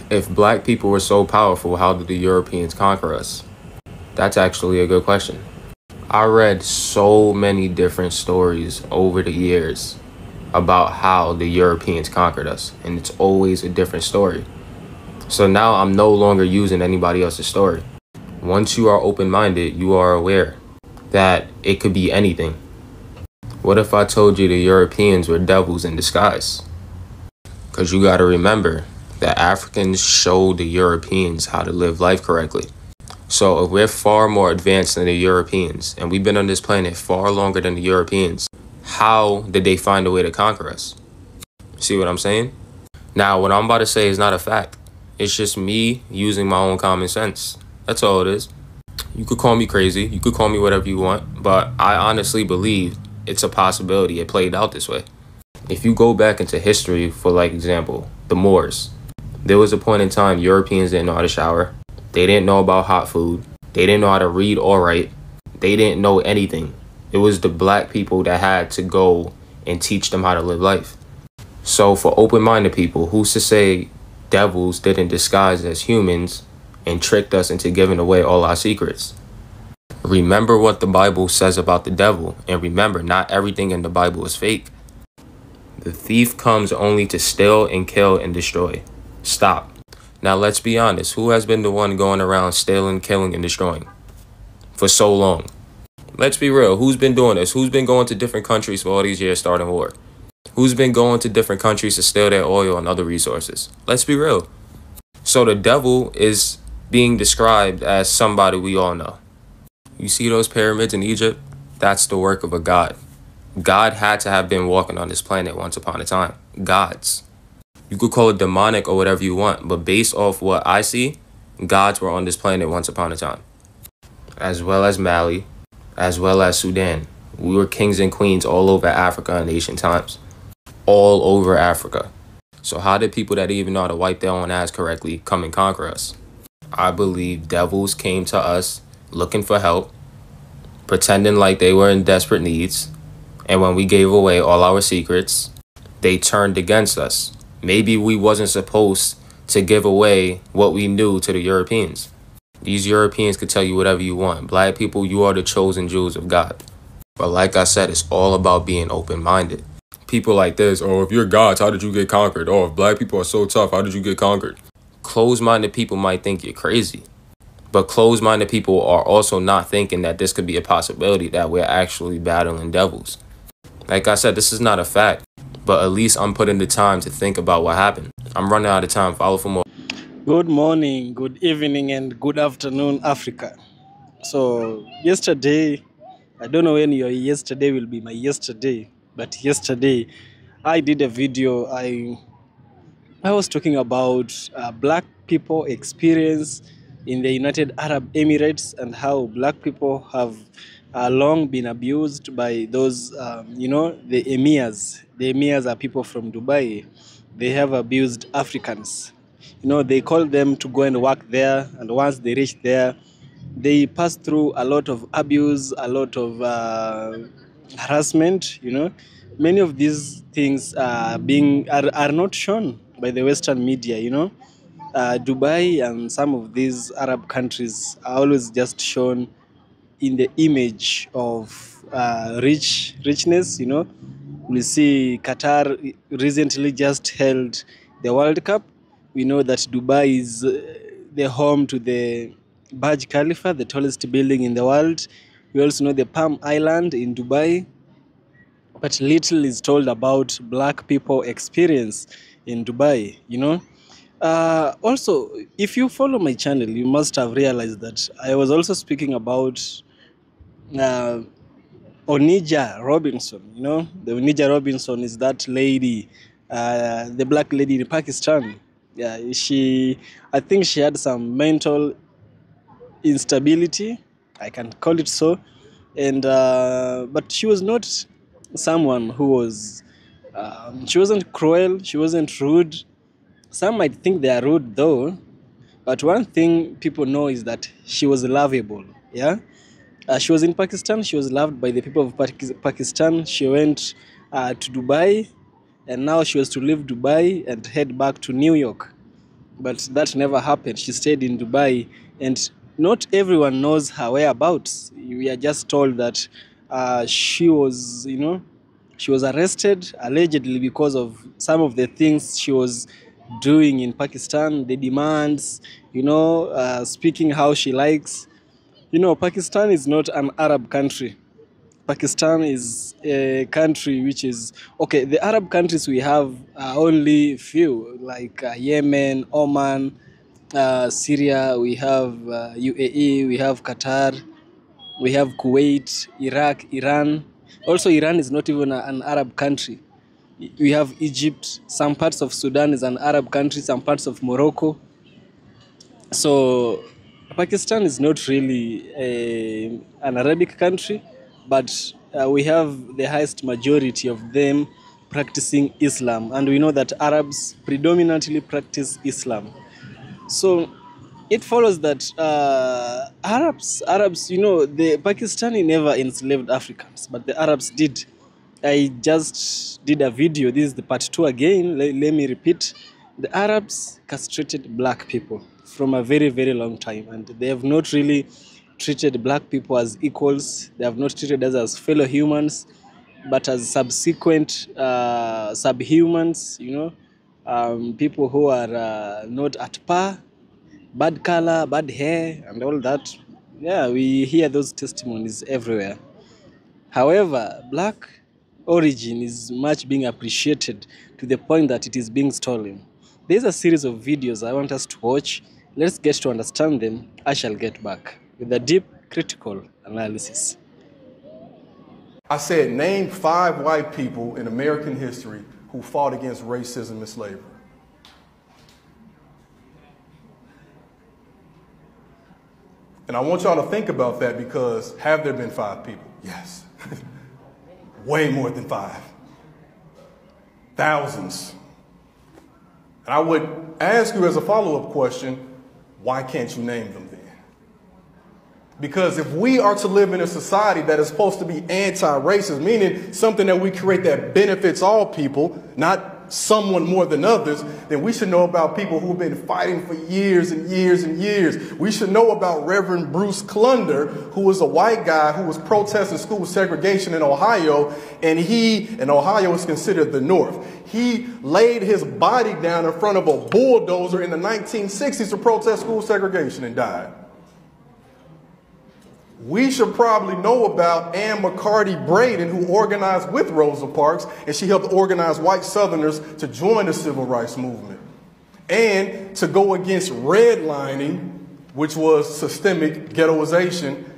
If black people were so powerful, how did the Europeans conquer us? That's actually a good question. I read so many different stories over the years about how the Europeans conquered us, and it's always a different story. So now I'm no longer using anybody else's story. Once you are open-minded, you are aware that it could be anything. What if I told you the Europeans were devils in disguise? Because you got to remember that Africans showed the Europeans how to live life correctly. So if we're far more advanced than the Europeans, and we've been on this planet far longer than the Europeans, how did they find a way to conquer us? See what I'm saying? Now, what I'm about to say is not a fact. It's just me using my own common sense. That's all it is. You could call me crazy. You could call me whatever you want. But I honestly believe it's a possibility it played out this way. If you go back into history, for like example, the Moors, there was a point in time Europeans didn't know how to shower. They didn't know about hot food. They didn't know how to read or write. They didn't know anything. It was the black people that had to go and teach them how to live life. So for open-minded people, who's to say devils didn't disguise as humans and tricked us into giving away all our secrets? Remember what the Bible says about the devil, and remember, not everything in the Bible is fake. The thief comes only to steal and kill and destroy. Stop. Now let's be honest, who has been the one going around stealing, killing, and destroying for so long? Let's be real, who's been doing this? Who's been going to different countries for all these years starting war? Who's been going to different countries to steal their oil and other resources? Let's be real. So the devil is being described as somebody we all know. You see those pyramids in Egypt? That's the work of a god. God had to have been walking on this planet once upon a time. Gods. You could call it demonic or whatever you want, but based off what I see, gods were on this planet once upon a time. As well as Mali, as well as Sudan. We were kings and queens all over Africa in ancient times. All over Africa. So how did people that even know how to wipe their own ass correctly come and conquer us? I believe devils came to us looking for help, pretending like they were in desperate needs, and when we gave away all our secrets, they turned against us. Maybe we wasn't supposed to give away what we knew to the Europeans. These Europeans could tell you whatever you want. Black people, you are the chosen Jews of God. But like I said, it's all about being open-minded. People like this, oh, if you're gods, how did you get conquered? Oh, if black people are so tough, how did you get conquered? Closed-minded people might think you're crazy. But closed-minded people are also not thinking that this could be a possibility, that we're actually battling devils. Like I said, this is not a fact, but at least I'm putting the time to think about what happened. I'm running out of time. Follow for more. Good morning, good evening, and good afternoon, Africa. So yesterday, I don't know when your yesterday will be my yesterday, but yesterday I did a video. I was talking about black people experience in the United Arab Emirates and how black people have long been abused by those, the emirs. The emirs are people from Dubai. They have abused Africans. They call them to go and work there, and once they reach there, they pass through a lot of abuse, a lot of harassment. Many of these things are not shown by the Western media. Dubai and some of these Arab countries are always just shown in the image of richness. We see Qatar recently just held the World Cup. We know that Dubai is the home to the Burj Khalifa, the tallest building in the world. We also know the Palm Island in Dubai. But little is told about black people experience in Dubai. Also, if you follow my channel, you must have realized that I was also speaking about uh, Onija Robinson. The Onija Robinson is that lady, the black lady in Pakistan. Yeah, I think she had some mental instability, I can call it so, and but she was not someone who was. She wasn't cruel. She wasn't rude. Some might think they are rude though, but one thing people know is that she was lovable. Yeah. She was in Pakistan. She was loved by the people of Pakistan. She went to Dubai, and now she was to leave Dubai and head back to New York. but that never happened. She stayed in Dubai, and not everyone knows her whereabouts. We are just told that she was, she was arrested allegedly because of some of the things she was doing in Pakistan, the demands, speaking how she likes. Pakistan is not an Arab country. Pakistan is a country which is okay. The Arab countries we have are only few, like Yemen, Oman, Syria. We have UAE. We have Qatar. We have Kuwait, Iraq, Iran. Also, Iran is not even an Arab country. We have Egypt. Some parts of Sudan is an Arab country. Some parts of Morocco. So Pakistan is not really an Arabic country, but we have the highest majority of them practicing Islam, and we know that Arabs predominantly practice Islam. So it follows that Arabs, the Pakistani never enslaved Africans, but the Arabs did. I just did a video. This is the part 2 again. Let me repeat. The Arabs castrated black people from a very, very long time, and they have not really treated black people as equals. They have not treated us as fellow humans, but as subsequent subhumans, people who are not at par, bad color, bad hair, and all that. Yeah, we hear those testimonies everywhere. However, black origin is much being appreciated to the point that it is being stolen. There's a series of videos I want us to watch. Let's get to understand them. I shall get back with a deep critical analysis. I said, name 5 white people in American history who fought against racism and slavery. And I want y'all to think about that, because have there been 5 people? Yes. Way more than 5. Thousands. And I would ask you as a follow-up question, why can't you name them then? Because if we are to live in a society that is supposed to be anti-racist, meaning something that we create that benefits all people, not someone more than others, then we should know about people who've been fighting for years and years and years. We should know about Reverend Bruce Clunder, who was a white guy who was protesting school segregation in Ohio, and Ohio is considered the North. He laid his body down in front of a bulldozer in the 1960s to protest school segregation and died. We should probably know about Ann McCarty Braden, who organized with Rosa Parks, and she helped organize white Southerners to join the civil rights movement and to go against redlining, which was systemic ghettoization.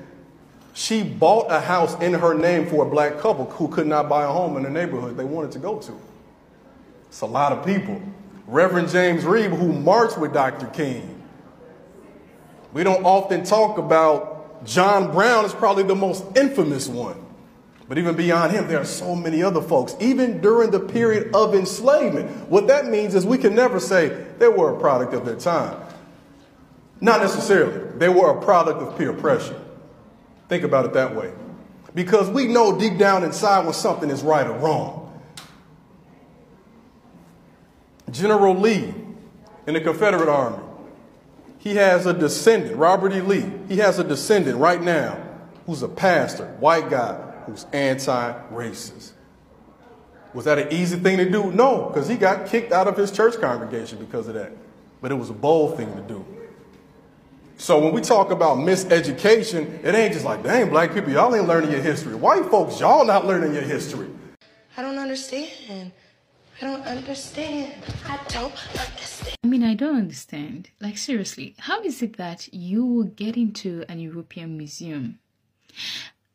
She bought a house in her name for a black couple who could not buy a home in the neighborhood they wanted to go to. It's a lot of people. Reverend James Reeb, who marched with Dr. King. We don't often talk about John Brown, is probably the most infamous one. But even beyond him, there are so many other folks, even during the period of enslavement. What that means is we can never say they were a product of their time. Not necessarily. They were a product of peer pressure. Think about it that way. Because we know deep down inside when something is right or wrong. General Lee in the Confederate Army, he has a descendant, Robert E. Lee. He has a descendant right now who's a pastor, white guy, who's anti-racist. Was that an easy thing to do? No, because he got kicked out of his church congregation because of that. But it was a bold thing to do. So when we talk about miseducation, it ain't just like, dang, black people, y'all ain't learning your history. White folks, y'all not learning your history. I don't understand. I don't understand. I don't understand. I mean, I don't understand. Like, seriously, how is it that you will get into an European museum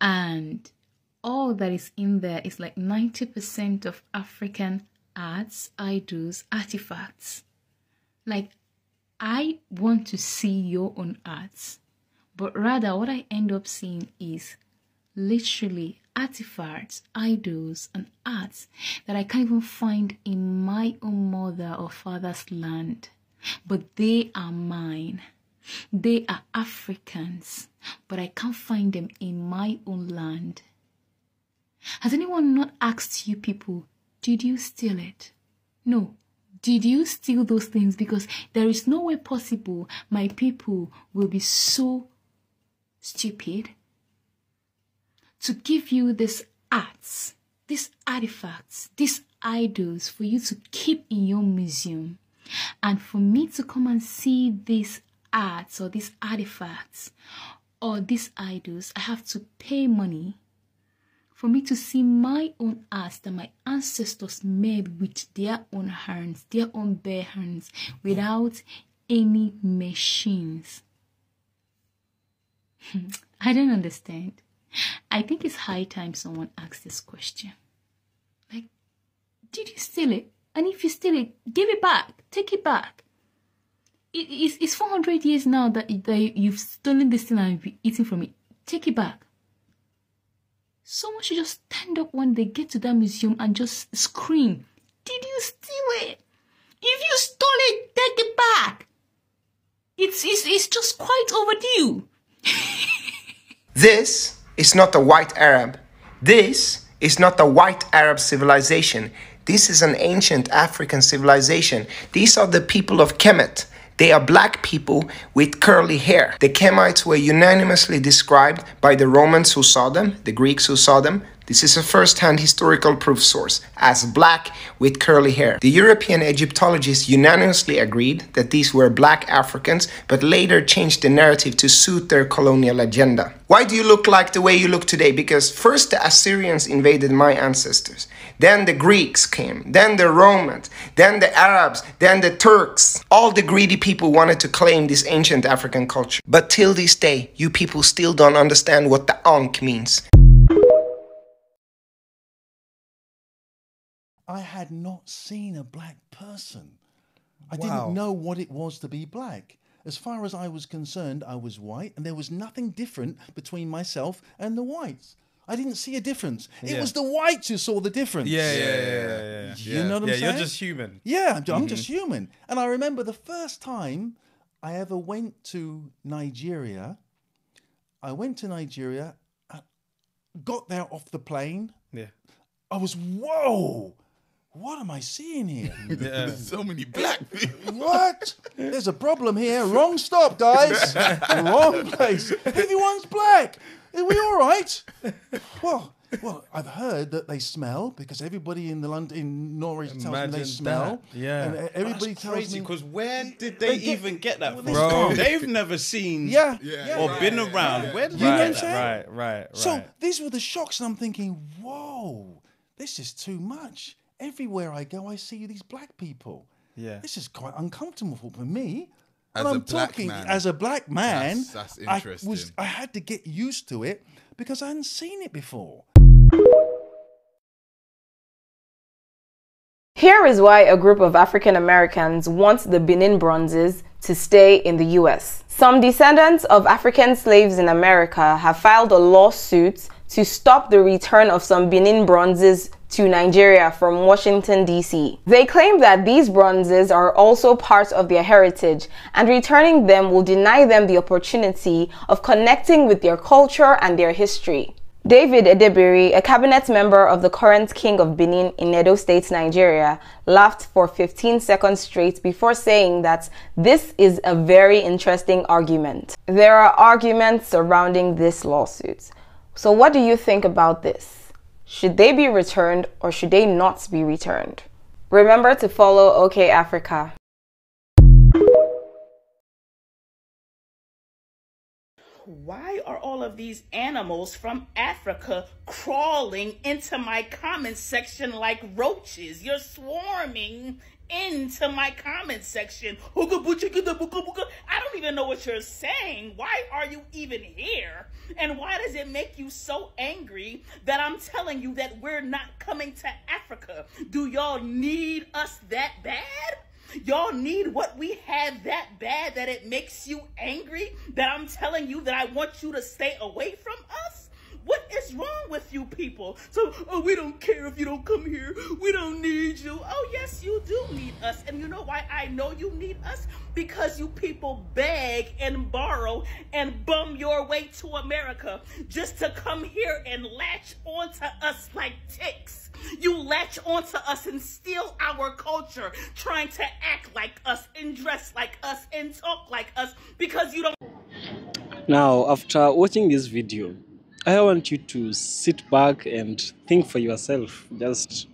and all that is in there is like 90% of African arts, idols, artifacts? Like, I want to see your own arts, but rather what I end up seeing is literally artifacts, idols, and arts that I can't even find in my own mother or father's land. But they are mine. They are Africans, but I can't find them in my own land. Has anyone not asked you people, did you steal it? No. Did you steal those things? Because there is no way possible my people will be so stupid to give you these arts, these artifacts, these idols for you to keep in your museum. And for me to come and see these arts or these artifacts or these idols, I have to pay money for me to see my own arts that my ancestors made with their own hands, their own bare hands, without any machines. I don't understand. I think it's high time someone asks this question. Like, did you steal it? And if you steal it, give it back. Take it back. It's 400 years now that you've stolen this thing and you've been eating from it. Take it back. Someone should just stand up when they get to that museum and just scream, did you steal it? If you stole it, take it back. It's just quite overdue. This is not a white Arab. This is not a white Arab civilization. This is an ancient African civilization. These are the people of Kemet. They are black people with curly hair. The Kemites were unanimously described by the Romans who saw them, the Greeks who saw them. This is a first-hand historical proof source, as black with curly hair. The European Egyptologists unanimously agreed that these were black Africans, but later changed the narrative to suit their colonial agenda. Why do you look like the way you look today? Because first the Assyrians invaded my ancestors, then the Greeks came, then the Romans, then the Arabs, then the Turks. All the greedy people wanted to claim this ancient African culture. But till this day, you people still don't understand what the Ankh means. I had not seen a black person. I didn't know what it was to be black. As far as I was concerned, I was white, and there was nothing different between myself and the whites. I didn't see a difference. It was the whites who saw the difference. Yeah. You know what I'm saying? You're just human. Yeah, I'm just human. And I remember the first time I ever went to Nigeria. I went to Nigeria, got there off the plane. Yeah. I was, whoa! What am I seeing here? There's so many black people. What? There's a problem here. Wrong stop, guys. Wrong place. Everyone's black. Are we all right? Well, I've heard that they smell because everybody in Norwich tells me they smell. That. Yeah. And everybody That's tells crazy, me. because where did they even get that from? Bro. They've never seen or been around. Where did You know they what I'm get saying? that? Right. So these were the shocks, and I'm thinking, whoa, this is too much. Everywhere I go, I see these black people. Yeah. This is quite uncomfortable for me. As And a I'm black talking man. as a black man. That's interesting. I had to get used to it because I hadn't seen it before. Here is why a group of African Americans want the Benin bronzes to stay in the US. Some descendants of African slaves in America have filed a lawsuit to stop the return of some Benin bronzes to Nigeria from Washington, D.C. They claim that these bronzes are also part of their heritage, and returning them will deny them the opportunity of connecting with their culture and their history. David Edebiri, a cabinet member of the current king of Benin in Edo State, Nigeria, laughed for 15 seconds straight before saying that this is a very interesting argument. There are arguments surrounding this lawsuit. So what do you think about this? Should they be returned or should they not be returned? Remember to follow OK Africa. Why are all of these animals from Africa crawling into my comment section like roaches? You're swarming into my comment section. I don't even know what you're saying. Why are you even here? And why does it make you so angry that I'm telling you that we're not coming to Africa? Do y'all need us that bad? Y'all need what we have that bad that it makes you angry that I'm telling you that I want you to stay away from us? What is wrong with you people? So, oh, we don't care if you don't come here. We don't need you. Oh, yes, you do need us. And you know why I know you need us? Because you people beg and borrow and bum your way to America just to come here and latch onto us like ticks. You latch onto us and steal our culture, trying to act like us and dress like us and talk like us because you don't. Now, after watching this video, I want you to sit back and think for yourself. Just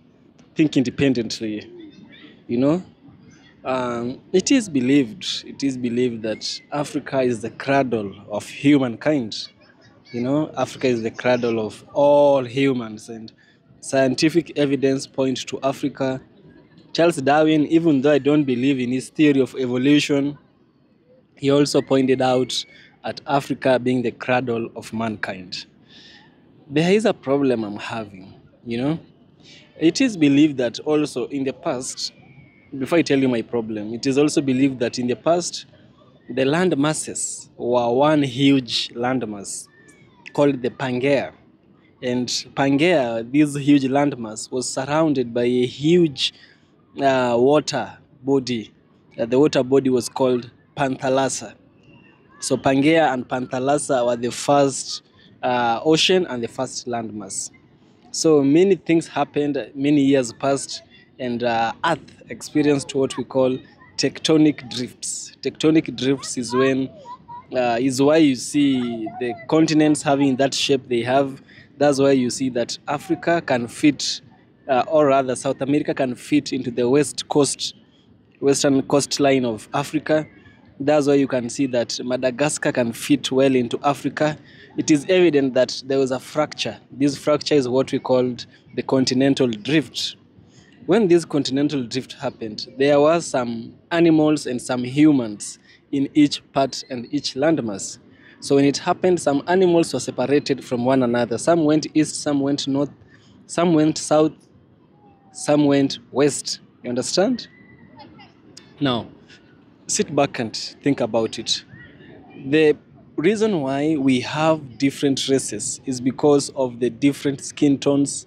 think independently. You know, it is believed that Africa is the cradle of humankind. You know, Africa is the cradle of all humans, and scientific evidence points to Africa. Charles Darwin, even though I don't believe in his theory of evolution, he also pointed out at Africa being the cradle of mankind. There is a problem I'm having, you know. It is believed that also in the past, before I tell you my problem, it is also believed that in the past, the land masses were one huge landmass called the Pangaea. And Pangaea, this huge landmass, was surrounded by a huge water body. The water body was called Panthalassa. So Pangaea and Panthalassa were the first ocean and the first landmass. So many things happened, many years passed, and Earth experienced what we call tectonic drifts. Tectonic drifts is why you see the continents having that shape they have. That's why you see that Africa can fit, or rather South America can fit into the western coastline of Africa. That's why you can see that Madagascar can fit well into Africa. It is evident that there was a fracture. This fracture is what we called the continental drift. When this continental drift happened, there were some animals and some humans in each part and each landmass. So when it happened, some animals were separated from one another. Some went east, some went north, some went south, some went west. You understand? Now, sit back and think about it. The reason why we have different races is because of the different skin tones.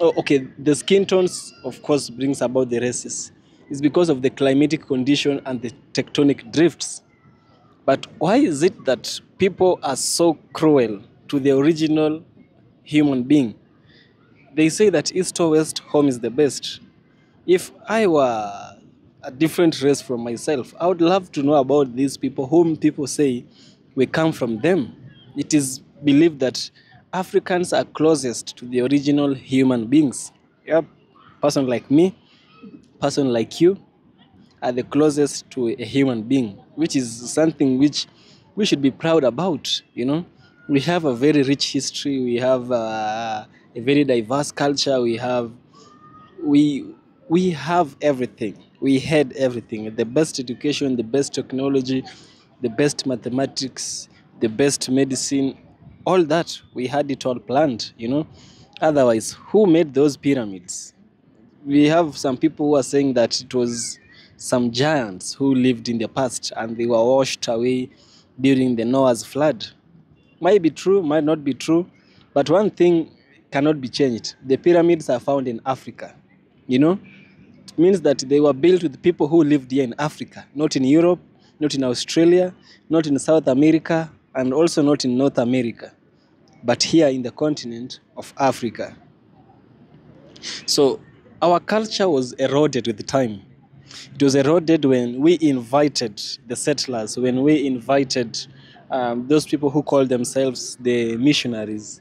Oh, okay, the skin tones, of course, brings about the races. It's because of the climatic condition and the tectonic drifts. But why is it that people are so cruel to the original human being? They say that east or west, home is the best. If I were a different race from myself, I would love to know about these people whom people say we come from them. It is believed that Africans are closest to the original human beings. Yep, person like me, person like you are the closest to a human being, which is something which we should be proud about. You know, we have a very rich history. We have a very diverse culture. We have everything. We had everything: the best education, the best technology, the best mathematics, the best medicine. All that, we had it all planned. You know, otherwise, who made those pyramids? We have some people who are saying that it was some giants who lived in the past and they were washed away during the Noah's flood. Might be true, might not be true, but one thing cannot be changed. The pyramids are found in Africa. You know, it means that they were built with people who lived here in Africa, not in Europe, not in Australia, not in South America, and also not in North America, but here in the continent of Africa. So our culture was eroded with time. It was eroded when we invited the settlers, when we invited those people who call themselves the missionaries,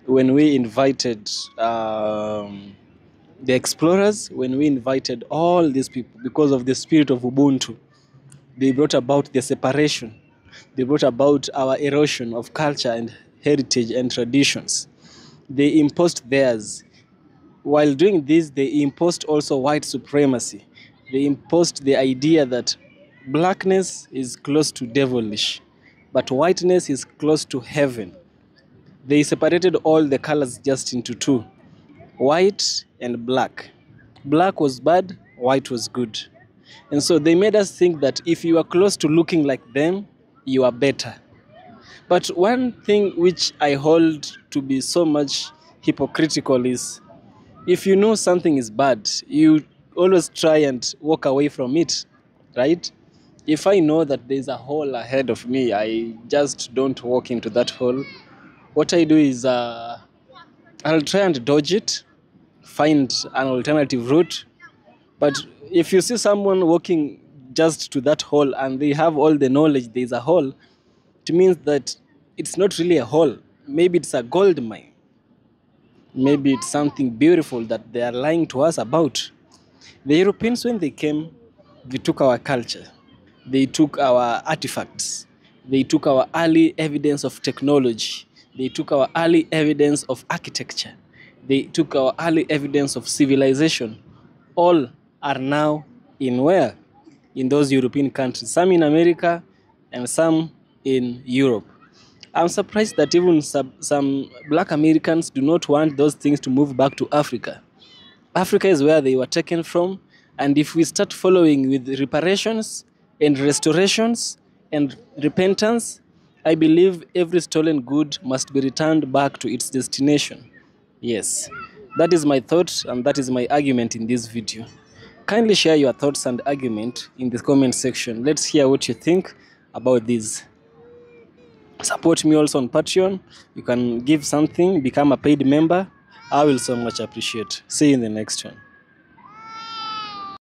when we invited the explorers, when we invited all these people because of the spirit of Ubuntu. They brought about the separation. They brought about our erosion of culture and heritage and traditions. They imposed theirs. While doing this, they imposed also white supremacy. They imposed the idea that blackness is close to devilish, but whiteness is close to heaven. They separated all the colors just into two, white and black. Black was bad, white was good. And so they made us think that if you are close to looking like them, you are better. But one thing which I hold to be so much hypocritical is, if you know something is bad, you always try and walk away from it, right? If I know that there's a hole ahead of me, I just don't walk into that hole. What I do is I'll try and dodge it, find an alternative route. But if you see someone walking just to that hole and they have all the knowledge there's a hole, it means that it's not really a hole. Maybe it's a gold mine. Maybe it's something beautiful that they are lying to us about. The Europeans, when they came, they took our culture. They took our artifacts. They took our early evidence of technology. They took our early evidence of architecture. They took our early evidence of civilization. All are now in where? In those European countries. Some in America and some in Europe. I'm surprised that even some black Americans do not want those things to move back to Africa. Africa is where they were taken from, and if we start following with reparations and restorations and repentance, I believe every stolen good must be returned back to its destination. Yes, that is my thought and that is my argument in this video. Kindly share your thoughts and argument in the comment section. Let's hear what you think about this. Support me also on Patreon. You can give something, become a paid member. I will so much appreciate. See you in the next one.